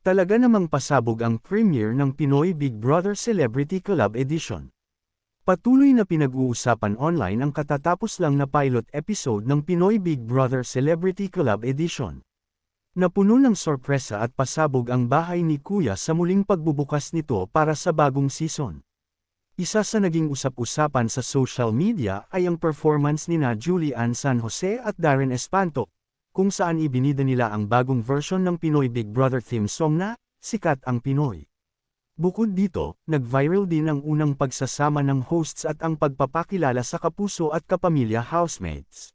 Talaga namang pasabog ang premiere ng Pinoy Big Brother Celebrity Collab Edition. Patuloy na pinag-uusapan online ang katatapos lang na pilot episode ng Pinoy Big Brother Celebrity Collab Edition. Napuno ng sorpresa at pasabog ang bahay ni Kuya sa muling pagbubukas nito para sa bagong season. Isa sa naging usap-usapan sa social media ay ang performance nina Julie Ann San Jose at Darren Espanto, kung saan ibinida nila ang bagong version ng Pinoy Big Brother theme song na, Sikat ang Pinoy. Bukod dito, nag-viral din ang unang pagsasama ng hosts at ang pagpapakilala sa kapuso at kapamilya housemates.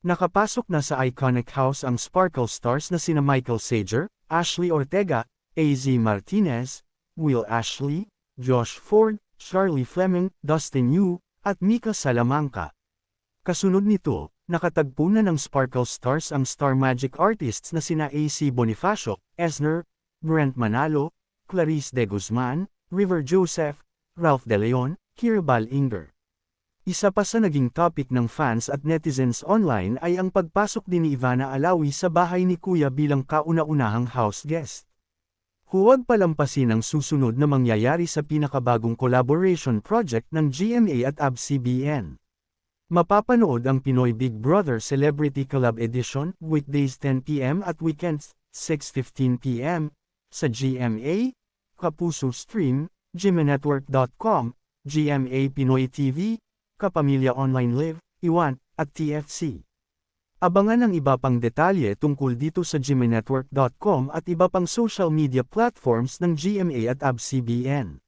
Nakapasok na sa iconic house ang Sparkle Stars na sina Michael Sager, Ashley Ortega, AZ Martinez, Will Ashley, Josh Ford, Charlie Fleming, Dustin Yu, at Mika Salamanca. Kasunod nito, nakatagpo na ng Sparkle Stars ang Star Magic artists na sina AC Bonifacio, Esner, Brent Manalo, Clarice De Guzman, River Joseph, Ralph De Leon, Kirabal Inger. Isa pa sa naging topic ng fans at netizens online ay ang pagpasok din ni Ivana Alawi sa bahay ni Kuya bilang kauna-unahang house guest. Huwag palampasin ang susunod na mangyayari sa pinakabagong collaboration project ng GMA at ABS-CBN. Mapapanood ang Pinoy Big Brother Celebrity Collab Edition, weekdays 10 p.m. at weekends, 6:15 p.m., sa GMA, Kapuso Stream, GMANetwork.com, GMA Pinoy TV, Kapamilya Online Live, Iwan, at TFC. Abangan ang iba pang detalye tungkol dito sa GMANetwork.com at iba pang social media platforms ng GMA at ABS-CBN.